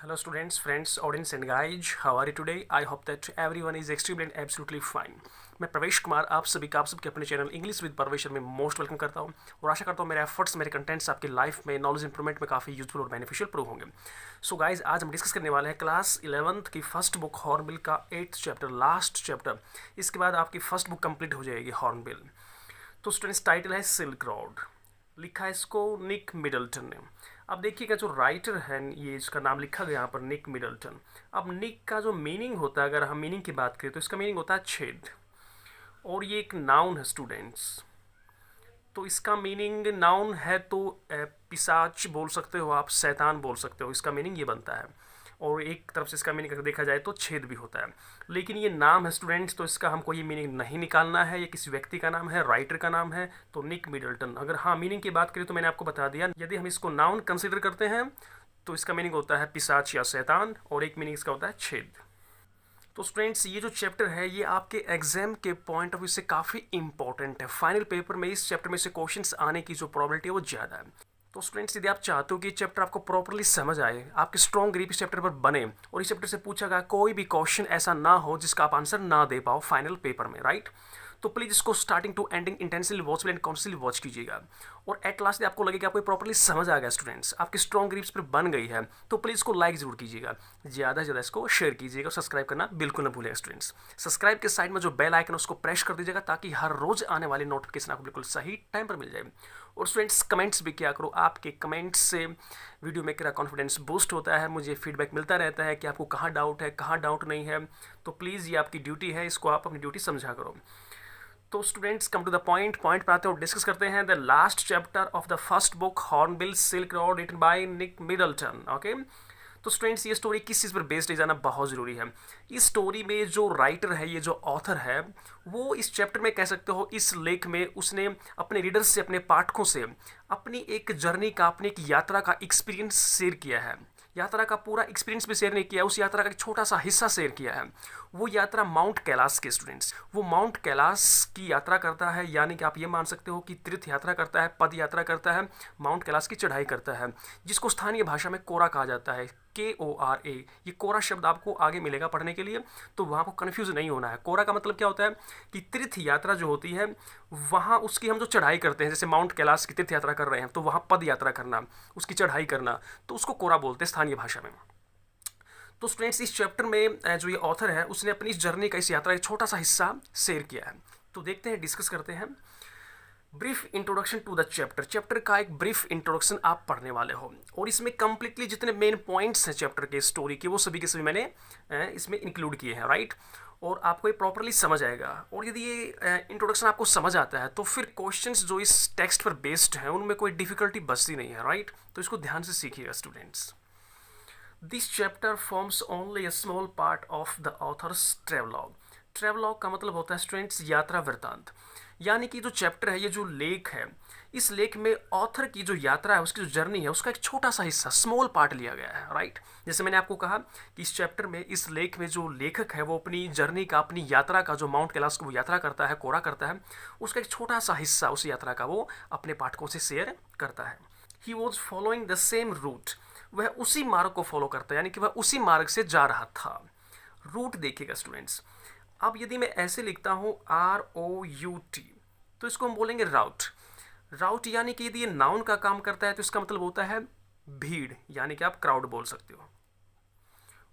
Hello students, friends, audience and guys, how are you today? I hope that everyone is extremely and absolutely fine. मैं प्रवेश कुमार आप सभी का आप सबके अपने चैनल इंग्लिश विद परवेश में मोस्ट वेलकम करता हूं और आशा करता हूं मेरे एफर्ट्स मेरे कंटेंट्स आपकी लाइफ में नॉलेज इंप्रूवमेंट में काफ़ी यूजफुल और बेनिफिशियल प्रूव होंगे। सो गाइज आज हम डिस्कस करने वाले हैं क्लास 11th की फर्स्ट बुक हॉर्नबिल का 8th चैप्टर, लास्ट चैप्टर। इसके बाद आपकी फर्स्ट बुक कंप्लीट हो जाएगी हॉर्नबिल। तो स्टूडेंट्स टाइटल है सिल्क रोड, लिखा है इसको निक मिडल्टन ने। अब देखिएगा जो राइटर है ये इसका नाम लिखा गया यहाँ पर निक मिडल्टन। अब निक का जो मीनिंग होता है, अगर हम मीनिंग की बात करें तो इसका मीनिंग होता है छेद, और ये एक नाउन है स्टूडेंट्स। तो इसका मीनिंग नाउन है तो पिशाच बोल सकते हो आप, शैतान बोल सकते हो, इसका मीनिंग ये बनता है। और एक तरफ से इसका मीनिंग अगर देखा जाए तो छेद भी होता है, लेकिन ये नाम है स्टूडेंट्स, तो इसका हमको ये मीनिंग नहीं निकालना है। ये किसी व्यक्ति का नाम है, राइटर का नाम है, तो निक मिडल्टन। अगर हाँ मीनिंग की बात करें तो मैंने आपको बता दिया, यदि हम इसको नाउन कंसिडर करते हैं तो इसका मीनिंग होता है पिशाच या शैतान, और एक मीनिंग इसका होता है छेद। तो स्टूडेंट्स ये जो चैप्टर है ये आपके एग्जाम के पॉइंट ऑफ व्यू से काफ़ी इंपॉर्टेंट है। फाइनल पेपर में इस चैप्टर में से क्वेश्चंस आने की जो प्रोबेबिलिटी है वो ज़्यादा है। तो स्टूडेंट्स यदि आप चाहते हो कि चैप्टर आपको प्रॉपर्ली समझ आए, आपकी स्ट्रॉन्ग ग्रिप इस चैप्टर पर बने और इस चैप्टर से पूछा गया कोई भी क्वेश्चन ऐसा ना हो जिसका आप आंसर ना दे पाओ फाइनल पेपर में, राइट, तो प्लीज़ इसको starting to ending intensively watch and constantly watch कीजिएगा। और एट लास्ट आपको लगेगा आपको प्रॉपर्ली समझ आ गया स्टूडेंट्स, आपकी स्ट्रॉन्ग ग्रिप्स पर बन गई है, तो प्लीज़ इसको लाइक जरूर कीजिएगा, ज़्यादा से ज़्यादा इसको शेयर कीजिएगा और सब्सक्राइब करना बिल्कुल ना भूलेगा स्टूडेंट्स। सब्सक्राइब के साइड में जो बेल आइकन उसको प्रेस कर दीजिएगा ताकि हर रोज आने वाली नोटिफिकेशन आपको बिल्कुल सही टाइम पर मिल जाए। और स्टूडेंट्स कमेंट्स भी किया करो, आपके कमेंट्स से वीडियो मेकर का कॉन्फिडेंस बूस्ट होता है, मुझे फीडबैक मिलता रहता है कि आपको कहाँ डाउट है कहाँ डाउट नहीं है। तो प्लीज़ ये आपकी ड्यूटी है, इसको आप अपनी ड्यूटी समझा करो। तो students come to the point पर आते हैं और डिस्कस करते हैं the last chapter of the first book Hornbill silk road written by Nick Middleton. Okay, तो स्टूडेंट्स ये स्टोरी किस चीज़ पर बेस्ड है जाना बहुत ज़रूरी है। इस स्टोरी में जो राइटर है, ये जो ऑथर है, वो इस चैप्टर में कह सकते हो, इस लेख में उसने अपने रीडर्स से, अपने पाठकों से अपनी एक जर्नी का, अपनी एक यात्रा का एक्सपीरियंस शेयर किया है। यात्रा का पूरा एक्सपीरियंस भी शेयर नहीं किया, उस यात्रा का एक छोटा सा हिस्सा शेयर किया है। वो यात्रा माउंट कैलाश के स्टूडेंट्स, वो माउंट कैलाश की यात्रा करता है, यानी कि आप ये मान सकते हो कि तीर्थ यात्रा करता है, पद यात्रा करता है, माउंट कैलाश की चढ़ाई करता है, जिसको स्थानीय भाषा में कोरा कहा जाता है, KORA। ये कोरा शब्द आपको आगे मिलेगा पढ़ने के लिए, तो वहाँ को कन्फ्यूज नहीं होना है। कोरा का मतलब क्या होता है कि तीर्थ यात्रा जो होती है वहाँ उसकी हम जो चढ़ाई करते हैं, जैसे माउंट कैलाश की तीर्थ यात्रा कर रहे हैं तो वहाँ पद यात्रा करना, उसकी चढ़ाई करना, तो उसको कोरा बोलते हैं स्थानीय भाषा में। तो स्टूडेंट्स इस चैप्टर में जो ये ऑथर है उसने अपनी इस जर्नी का, इस यात्रा का छोटा सा हिस्सा शेयर किया है। तो देखते हैं, डिस्कस करते हैं। Brief introduction to the chapter, chapter का एक ब्रीफ इंट्रोडक्शन आप पढ़ने वाले हो, और इसमें कंप्लीटली जितने मेन पॉइंट्स हैं चैप्टर के स्टोरी के वो सभी के सभी मैंने इसमें इंक्लूड किए हैं, राइट। और आपको ये प्रॉपरली समझ आएगा, और यदि ये इंट्रोडक्शन आपको समझ आता है तो फिर क्वेश्चंस जो इस टेक्स्ट पर बेस्ड हैं उनमें कोई डिफिकल्टी बचती नहीं है, राइट। तो इसको ध्यान से सीखिएगा students. This chapter forms only a small part of the author's travelogue. Travelogue का मतलब होता है स्टूडेंट्स यात्रा वृत्तांत, यानी कि जो चैप्टर है, ये जो लेख है, इस लेख में ऑथर की जो यात्रा है, उसकी जो जर्नी है, उसका एक छोटा सा हिस्सा, स्मॉल पार्ट लिया गया है, राइट। जैसे मैंने आपको कहा कि इस चैप्टर में, इस लेख में जो लेखक है वो अपनी जर्नी का, अपनी यात्रा का, जो माउंट कैलाश को वो यात्रा करता है, कोरा करता है, उसका एक छोटा सा हिस्सा उस यात्रा का वो अपने पाठकों से शेयर करता है। He was following the same route, वह उसी मार्ग को फॉलो करता है, यानी कि वह उसी मार्ग से जा रहा था। रूट देखिएगा स्टूडेंट्स, अब यदि मैं ऐसे लिखता हूँ ROUT, तो इसको हम बोलेंगे राउट। राउट यानी कि यदि ये नाउन का काम करता है तो इसका मतलब होता है भीड़, यानी कि आप क्राउड बोल सकते हो।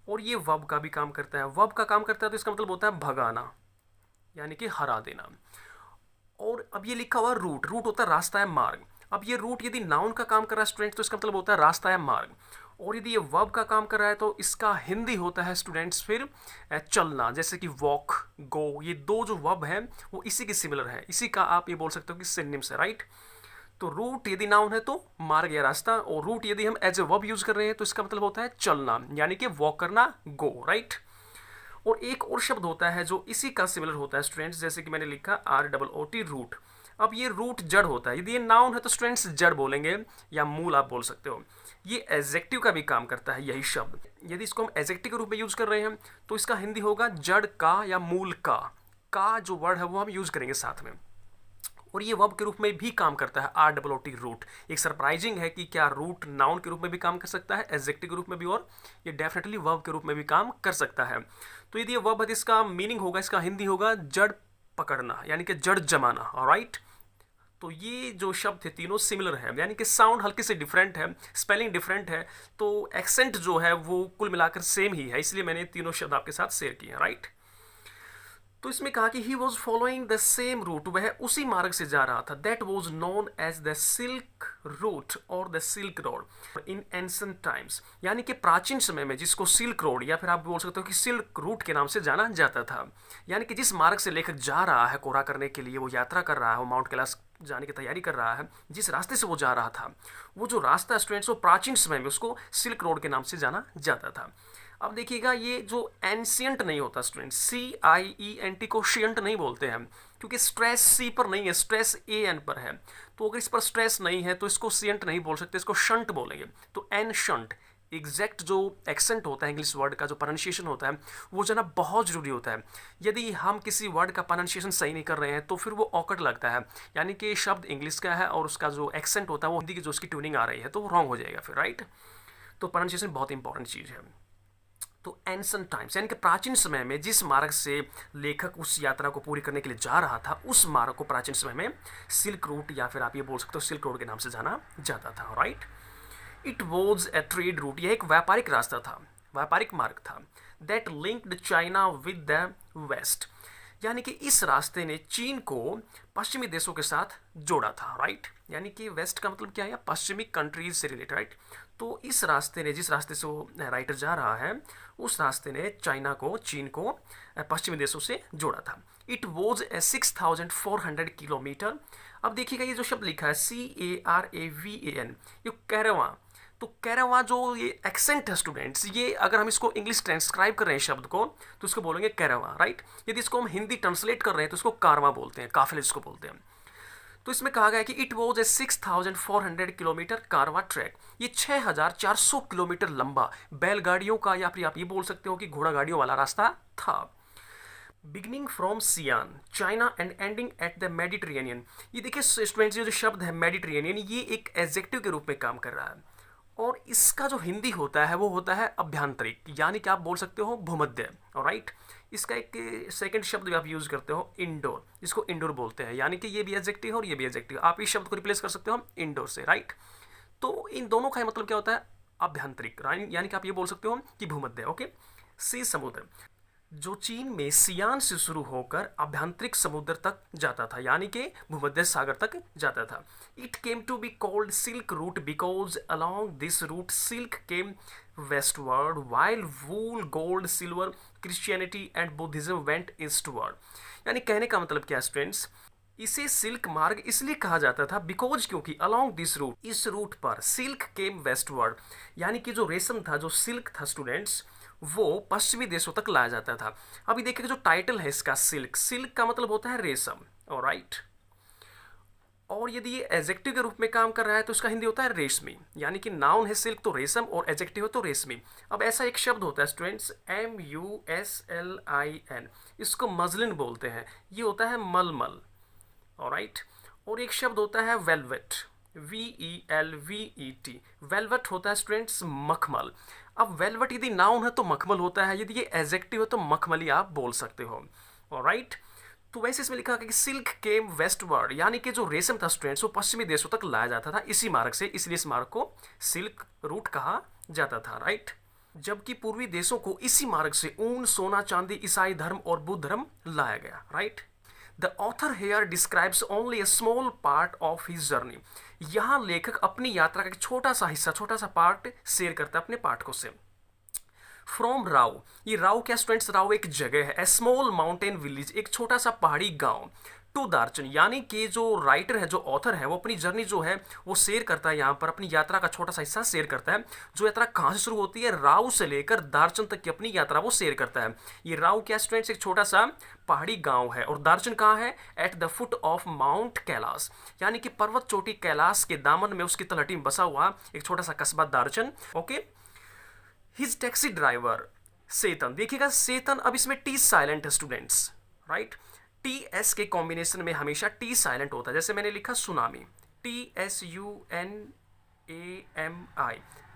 और ये वर्ब का भी काम करता है, वर्ब का काम करता है तो इसका मतलब होता है भगाना, यानी कि हरा देना। और अब ये लिखा हुआ रूट, रूट होता है रास्ता है, मार्ग। अब ये रूट यदि नाउन का काम कर रहा है स्टूडेंट्स तो इसका मतलब होता है रास्ता है, मार्ग। और यदि ये वर्ब का काम कर रहा है तो इसका हिंदी होता है स्टूडेंट्स फिर चलना, जैसे कि वॉक, गो। ये दो जो वर्ब हैं वो इसी के सिमिलर है, इसी का आप ये बोल सकते हो कि सिनोनिम्स है, राइट। तो रूट यदि नाउन है तो मार्ग या रास्ता, और रूट यदि हम एज ए वर्ब यूज कर रहे हैं तो इसका मतलब होता है चलना, यानी कि वॉक करना, गो, राइट। और एक और शब्द होता है जो इसी का सिमिलर होता है स्टूडेंट्स, जैसे कि मैंने लिखा ROOT, रूट। अब ये रूट जड़ होता है, यदि ये नाउन है तो स्टूडेंट्स जड़ बोलेंगे या मूल आप बोल सकते हो। ये एडजेक्टिव का भी काम करता है यही शब्द, यदि इसको हम एडजेक्टिव के रूप में यूज कर रहे हैं तो इसका हिंदी होगा जड़ का या मूल का जो वर्ड है वो हम यूज करेंगे साथ में। और ये वर्ब के रूप में भी काम करता है, ROOT रूट। एक सरप्राइजिंग है कि क्या रूट नाउन के रूप में भी काम कर सकता है, एडजेक्टिव के रूप में भी, और ये डेफिनेटली वर्ब के रूप में भी काम कर सकता है। तो यदि ये वर्ब है तो इसका मीनिंग होगा, इसका हिंदी होगा जड़ पकड़ना, यानी कि जड़ जमाना। ऑलराइट, तो ये जो शब्द थे तीनों सिमिलर है, यानी कि साउंड हल्के से डिफरेंट है, स्पेलिंग डिफरेंट है, तो एक्सेंट जो है वो कुल मिलाकर सेम ही है, इसलिए मैंने तीनों शब्द आपके साथ शेयर किए हैं। राइट, तो इसमें कहा कि he was following the same route, वह उसी मार्ग से जा रहा था, that was known as the silk route और the silk road in ancient times, यानी कि प्राचीन समय में जिसको सिल्क रोड या फिर आप बोल सकते हो कि सिल्क रूट के नाम से जाना जाता था। यानी कि जिस मार्ग से लेखक जा रहा है कोरा करने के लिए, वो यात्रा कर रहा है, वो माउंट कैलाश जाने की तैयारी कर रहा है, जिस रास्ते से वो जा रहा था, वो जो रास्ता स्टूडेंट्स वो प्राचीन समय में उसको सिल्क रोड के नाम से जाना जाता था। अब देखिएगा, ये जो एंशियंट नहीं होता स्टूडेंट, CIENT को शियंट नहीं बोलते हैं, क्योंकि स्ट्रेस सी पर नहीं है, स्ट्रेस AN पर है। तो अगर इस पर स्ट्रेस नहीं है तो इसको शियंट नहीं बोल सकते, इसको शंट बोलेंगे। तो एनशंट एग्जैक्ट जो एक्सेंट होता है इंग्लिश वर्ड का, जो प्रोनाउंसिएशन होता है, वो जाना बहुत ज़रूरी होता है। यदि हम किसी वर्ड का प्रोनाउंसिएशन सही नहीं कर रहे हैं तो फिर वो ऑकवर्ड लगता है, यानी कि शब्द इंग्लिश का है और उसका जो एक्सेंट होता है वो हिंदी की जो उसकी ट्यूनिंग आ रही है तो वो रॉन्ग हो जाएगा फिर। राइट, तो प्रोनाउंसिएशन बहुत इंपॉर्टेंट चीज़ है। तो एंशिएंट टाइम्स यानी कि प्राचीन समय में जिस मार्ग से लेखक उस यात्रा को पूरी करने के लिए जा रहा था, उस मार्ग को प्राचीन समय में सिल्क रूट या फिर आप ये बोल सकते हो सिल्क रोड के नाम से जाना जाता था। Right, it was a trade route, यह एक व्यापारिक रास्ता था, व्यापारिक मार्ग था। That linked China with the west, यानी कि इस रास्ते ने चीन को पश्चिमी देशों के साथ जोड़ा था। राइट, यानी कि वेस्ट का मतलब क्या है, पश्चिमी कंट्रीज से रिलेटेड। राइट, तो इस रास्ते ने, जिस रास्ते से वो राइटर जा रहा है, उस रास्ते ने चाइना को, चीन को पश्चिमी देशों से जोड़ा था। It was A 6400 kilometre. अब देखिएगा ये जो शब्द लिखा है CARAVAN, ये कैरावां, तो कैरावां जो ये एक्सेंट है स्टूडेंट्स, ये अगर हम इसको इंग्लिश ट्रांसक्राइब कर रहे हैं शब्द को तो इसको बोलेंगे कैरावां। राइट, यदि इसको हम हिंदी ट्रांसलेट कर रहे हैं तो इसको कारवां बोलते हैं, काफिले जिसको बोलते हैं। तो इसमें कहा गया कि इट वॉज ए 6400 किलोमीटर कारवा ट्रैक, ये 6400 किलोमीटर लंबा बैलगाड़ियों का या फिर आप ये बोल सकते हो कि घोड़ा गाड़ियों वाला रास्ता था। बिगनिंग फ्रॉम सियान China and ending at the Mediterranean, ये देखिए स्टूडेंट्स, ये जो शब्द है मेडिटेरेनियन, ये एक एडजेक्टिव के रूप में काम कर रहा है, और इसका जो हिंदी होता है वो होता है अभ्यंतरिक, यानी कि आप बोल सकते हो भूमध्य। राइट, इसका एक सेकंड शब्द भी आप यूज करते हो इंडोर, इसको इंडोर बोलते हैं, यानी कि ये भी एडजेक्टिव है और ये भी एडजेक्टिव, आप इस शब्द को रिप्लेस कर सकते हो इंडोर से। राइट, तो इन दोनों का मतलब क्या होता है, अभ्यंतरिक, यानी कि आप ये बोल सकते हो कि भूमध्य। ओके, सी समुद्र, जो चीन में सियान से शुरू होकर अभ्यंतरिक समुद्र तक जाता था, यानी कि भूमध्य सागर तक जाता था। It came to be called silk route because along this route silk came westward while wool gold silver Christianity and Buddhism went eastward. यानी कहने का मतलब क्या स्टूडेंट्स, इसे सिल्क मार्ग इसलिए कहा जाता था बिकॉज क्योंकि अलॉन्ग दिस रूट, इस रूट पर सिल्क केम वेस्टवर्ड, यानी कि जो रेशम था, जो सिल्क था स्टूडेंट्स, वो पश्चिमी देशों तक लाया जाता था। अभी देखिए जो टाइटल है इसका सिल्क, सिल्क का मतलब होता है रेशम। ऑलराइट, और यदि ये एडजेक्टिव के रूप में काम कर रहा है तो इसका हिंदी होता है रेशमी, यानी कि नाउन है सिल्क तो रेशम और एडजेक्टिव है तो रेशमी। अब ऐसा एक शब्द होता है स्टूडेंट्स MUSLIN, इसको मजलिन बोलते हैं, ये होता है मलमल। ऑलराइट, और एक शब्द होता है वेलवेट, VELVET, वेलवेट होता है स्टूडेंट्स मखमल। अब वेलवेट यदि नाउन है तो मखमल होता है, यदि ये एडजेक्टिव है तो मखमली आप बोल सकते हो। ऑलराइट, तो वैसे इसमें लिखा कि सिल्क केम वेस्टवर्ड, यानी कि जो रेशम था स्टूडेंट्स वो पश्चिमी देशों तक लाया जाता था इसी मार्ग से, इसलिए इस मार्ग को सिल्क रूट कहा जाता था। राइट, जबकि पूर्वी देशों को इसी मार्ग से ऊन, सोना, चांदी, ईसाई धर्म और बुद्ध धर्म लाया गया। Right, the author here describes only a small part of his journey, यहाँ लेखक अपनी यात्रा का एक छोटा सा हिस्सा, छोटा सा पार्ट शेयर करता है अपने पाठकों से। फ्रॉम राव, ये राव क्या स्टूडेंट्स, राव एक जगह है, ए स्मॉल माउंटेन विलेज, एक छोटा सा पहाड़ी गांव, टू दार्चन, यानी कि जो राइटर है, जो ऑथर है, वो अपनी जर्नी जो है वो शेयर करता है, यहाँ पर अपनी यात्रा का छोटा सा हिस्सा शेयर करता है। जो यात्रा कहाँ से शुरू होती है, राव से लेकर दार्चन तक की अपनी यात्रा वो शेयर करता है। ये राव क्या स्टूडेंट्स, एक छोटा सा पहाड़ी गांव है, और दार्चन कहाँ है, at the foot of mount Kailash, यानी कि पर्वत चोटी कैलाश के दामन में उसकी तलहटी में बसा हुआ एक छोटा सा कस्बा दार्चन। ओके, हिज टैक्सी ड्राइवर सेतन, देखिएगा सेतन, अब इसमें टी साइलेंट है स्टूडेंट्स। राइट, टी एस के कॉम्बिनेशन में हमेशा टी साइलेंट होता है, जैसे मैंने लिखा सुनामी, TSUNAMI,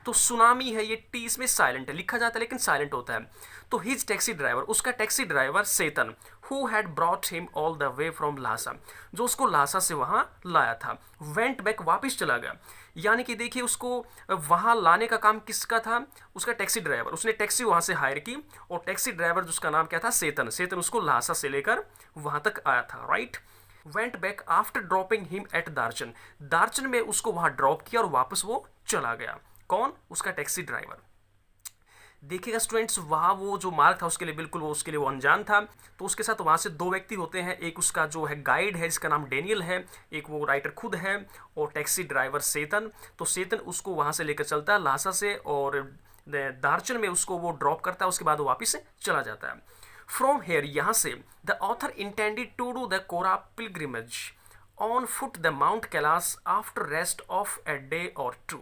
तो सुनामी है, ये टी इसमें साइलेंट है, लिखा जाता है लेकिन साइलेंट होता है। तो हिज टैक्सी ड्राइवर, उसका taxi driver Tsetan, who had brought him all the way from Lhasa, जो उसको लासा से वहाँ लाया था, वेंट बैक, वापस चला गया। यानी कि देखिए उसको वहाँ लाने का काम किसका था, उसका टैक्सी ड्राइवर, उसने टैक्सी वहाँ से हायर की और टैक्सी ड्राइवर जिसका नाम क्या था, सेतन, सेतन उसको लासा से लेकर वहाँ तक आया था, right. Went back after dropping him at Darchen, Darchen में उसको वहाँ ड्रॉप किया और वापस वो चला गया। कौन, उसका टैक्सी ड्राइवर। देखिएगा स्टूडेंट्स, वहाँ वो जो मार्ग था उसके लिए बिल्कुल उसके लिए वो अनजान था। तो उसके साथ वहाँ से दो व्यक्ति होते हैं, एक उसका जो है गाइड है जिसका नाम डेनियल है, एक वो राइटर खुद है, और टैक्सी ड्राइवर सेतन। तो सेतन उसको वहाँ से लेकर चलता है लासा से और दार्चन में उसको वो ड्रॉप करता है, उसके बाद वो वापस चला जाता है। फ्रॉम हेयर, यहाँ से the author intended to do the kora pilgrimage on foot the mount Kailash after rest of a day or two.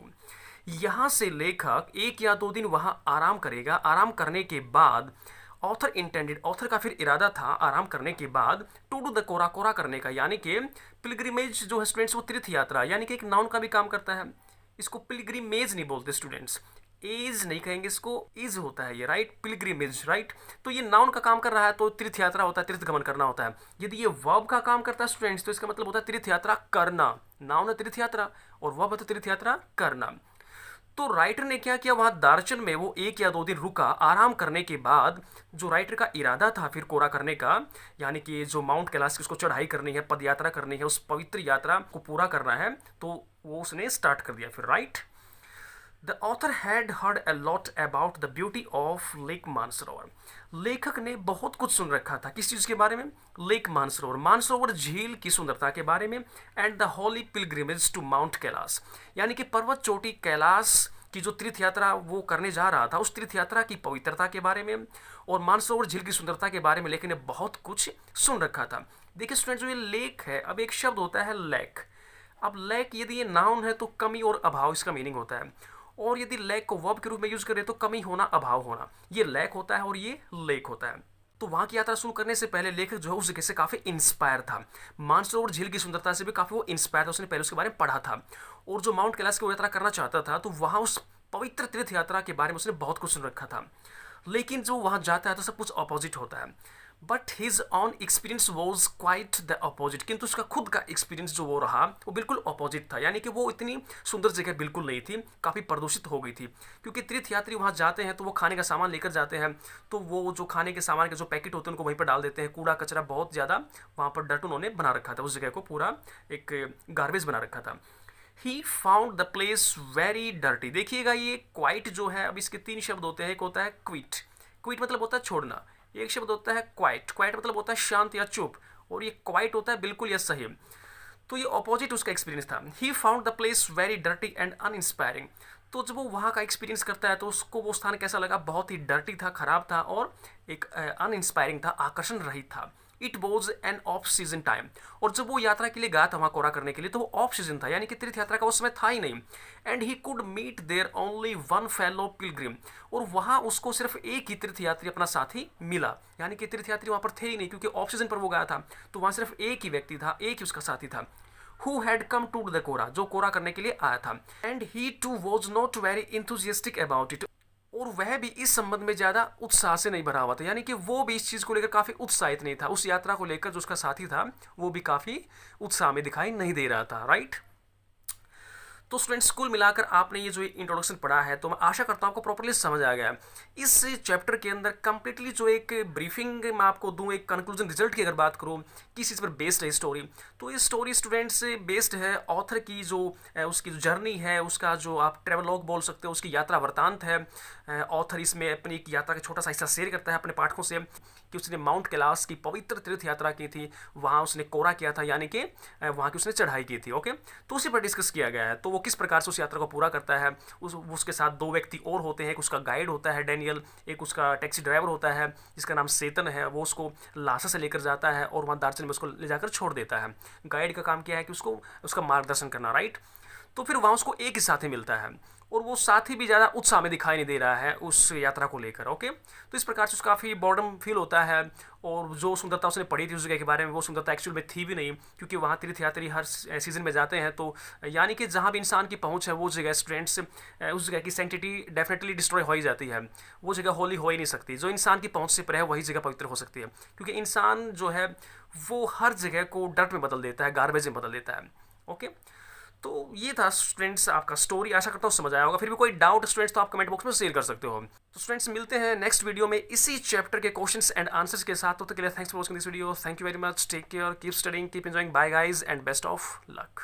यहाँ से लेखक एक या दो दिन वहाँ आराम करेगा, आराम करने के बाद ऑथर इंटेंडेड, ऑथर का फिर इरादा था आराम करने के बाद टू डू द कोरा, कोरा करने का, यानी कि पिलग्रिमेज जो है स्टूडेंट्स वो तीर्थ यात्रा, यानी कि एक नाउन का भी काम करता है। इसको पिलग्रिमेज नहीं बोलते स्टूडेंट्स, एज नहीं कहेंगे इसको, इज होता है ये, राइट, पिलग्रिमेज, राइट। तो ये नाउन का काम कर रहा है तो तीर्थ यात्रा होता है, तीर्थ गमन करना होता है। यदि ये वर्ब का काम करता है स्टूडेंट्स तो इसका मतलब होता है तीर्थ यात्रा करना, नाउन है तीर्थ यात्रा और वर्ब है तीर्थ यात्रा करना। तो राइटर ने क्या किया, वहां दार्चन में वो एक या दो दिन रुका, आराम करने के बाद जो राइटर का इरादा था फिर कोरा करने का, यानी कि जो माउंट कैलाश की उसको चढ़ाई करनी है, पद यात्रा करनी है, उस पवित्र यात्रा को पूरा करना है, तो वो उसने स्टार्ट कर दिया फिर, right. The author had heard a lot about the beauty of lake Mansarovar, लेखक ने बहुत कुछ सुन रखा था, किस चीज़ के बारे में, लेक मानसरोवर, मानसरोवर झील की सुंदरता के बारे में, and the holy pilgrimage to mount Kailash, यानी कि पर्वत चोटी कैलाश की जो तीर्थ यात्रा वो करने जा रहा था, उस तीर्थ यात्रा की पवित्रता के बारे में और मानसरोवर झील की सुंदरता के बारे में लेखक ने बहुत कुछ सुन रखा था। देखिए स्टूडेंट, जो ये लेक है, अब एक शब्द होता है लैक, अब लैक यदि ये नाउन है तो कमी और अभाव इसका मीनिंग होता है, और यदि लैक को वर्ब के रूप में यूज करें तो कमी होना, अभाव होना, ये लैक होता है और ये लेक होता है। तो वहाँ की यात्रा शुरू करने से पहले लेखक जो है उस जगह से काफ़ी इंस्पायर था, मानसरोवर झील की सुंदरता से भी काफ़ी वो इंस्पायर था, उसने पहले उसके बारे में पढ़ा था, और जो माउंट कैलाश की वो यात्रा करना चाहता था तो वहाँ उस पवित्र तीर्थ यात्रा के बारे में उसने बहुत कुछ सुन रखा था। लेकिन जो वहाँ जाता है तो सब कुछ अपोजिट होता है, but his on experience was quite the opposite, किंतु उसका खुद का एक्सपीरियंस जो वो रहा वो बिल्कुल अपोजिट था, यानी कि वो इतनी सुंदर जगह बिल्कुल नहीं थी, काफ़ी प्रदूषित हो गई थी, क्योंकि तीर्थ यात्री वहाँ जाते हैं तो वो खाने का सामान लेकर जाते हैं, तो वो जो खाने के सामान के जो पैकेट होते हैं उनको वहीं पर डाल देते हैं, कूड़ा कचरा बहुत ज़्यादा वहाँ पर डर्ट उन्होंने बना रखा था, उस जगह को पूरा एक गार्बेज बना रखा था। He found the place very dirty, देखिएगा ये क्वाइट जो है, अब इसके तीन शब्द होते हैं, एक होता है क्विट, क्विट मतलब होता है छोड़ना, एक शब्द होता है क्वाइट, क्वाइट मतलब होता है शांत या चुप, और ये क्वाइट होता है बिल्कुल या सही, तो ये ऑपोजिट उसका एक्सपीरियंस था। He found the place very dirty and uninspiring, तो जब वो वहाँ का एक्सपीरियंस करता है तो उसको वो स्थान कैसा लगा, बहुत ही डर्टी था, खराब था और एक अनइंस्पायरिंग था, आकर्षण रहित था। It was an off season time, और जब वो यात्रा के लिए गया था वहाँ कोरा करने के लिए तो वो ऑफ सीजन था, यानी कि तीर्थ यात्रा का उस समय था ही नहीं। And he could meet there only one fellow pilgrim, और वहाँ उसको सिर्फ एक ही तीर्थ यात्री अपना साथी मिला, यानी कि तीर्थ यात्री वहाँ पर थे ही नहीं, क्योंकि ऑफ सीजन पर वो गया था, तो वहाँ सिर्फ एक ही व्यक्ति था, एक ही उसका साथी था, who had come to the कोरा, जो कोरा करने के लिए आया था। And he too was not very enthusiastic about it, और वह भी इस संबंध में ज़्यादा उत्साह से नहीं भरा हुआ था, यानी कि वो भी इस चीज़ को लेकर काफ़ी उत्साहित नहीं था, उस यात्रा को लेकर जो उसका साथी था वो भी काफ़ी उत्साह में दिखाई नहीं दे रहा था, राइट। तो स्टूडेंट्स, कुल मिलाकर आपने ये जो इंट्रोडक्शन पढ़ा है तो मैं आशा करता हूँ आपको प्रॉपर्ली समझ आ गया है। इस चैप्टर के अंदर कंप्लीटली जो एक ब्रीफिंग मैं आपको दूँ, एक कंक्लूजन रिजल्ट की अगर बात करूँ किस चीज़ पर बेस्ड है स्टोरी, तो ये स्टोरी स्टूडेंट्स बेस्ड है ऑथर की जो उसकी जो जर्नी है, उसका जो आप ट्रेवलॉग बोल सकते हो, उसकी यात्रा वृतांत है। ऑथर इसमें अपनी एक यात्रा का छोटा सा हिस्सा शेयर करता है अपने पाठकों से कि उसने माउंट कैलाश की पवित्र तीर्थ यात्रा की थी, वहाँ उसने कोरा किया था, यानी कि वहाँ की उसने चढ़ाई की थी, ओके। तो उसी पर डिस्कस किया गया है, तो वो किस प्रकार से उस यात्रा को पूरा करता है। उसके साथ दो व्यक्ति और होते हैं, एक उसका गाइड होता है डेनियल, एक उसका टैक्सी ड्राइवर होता है जिसका नाम सेतन है, वो उसको लासा से लेकर जाता है और वहाँ दार्चन में उसको ले जाकर छोड़ देता है। गाइड का काम क्या है कि उसको उसका मार्गदर्शन करना, राइट। तो फिर वहाँ उसको एक ही साथी मिलता है और वो साथी भी ज़्यादा उत्साह में दिखाई नहीं दे रहा है उस यात्रा को लेकर। ओके, तो इस प्रकार से उसको काफ़ी बॉर्डम फील होता है और जो सुंदरता उसने पढ़ी थी उस जगह के बारे में वो सुंदरता एक्चुअल में थी भी नहीं, क्योंकि वहाँ तीर्थयात्री हर सीज़न में जाते हैं, तो यानी कि जहाँ भी इंसान की पहुँच है वो जगह स्टूडेंट्स उस जगह की सेंटिटी डेफिनेटली डिस्ट्रॉय हो ही जाती है। वो जगह होली हो ही नहीं सकती। जो इंसान की पहुँच से परे है वही जगह पवित्र हो सकती है, क्योंकि इंसान जो है वो हर जगह को डर्ट में बदल देता है, गार्बेज में बदल देता है। ओके, तो ये था स्टूडेंट्स आपका स्टोरी। आशा करता हूँ समझ आया होगा। फिर भी कोई डाउट स्टूडेंट्स तो आप कमेंट बॉक्स में शेयर कर सकते हो। तो स्टूडेंट्स मिलते हैं नेक्स्ट वीडियो में इसी चैप्टर के क्वेश्चंस एंड आंसर्स के साथ। तो तक के लिए thanks for watching this video. Thank you very much. Take care, keep studying, keep enjoying. Bye guys and best of luck.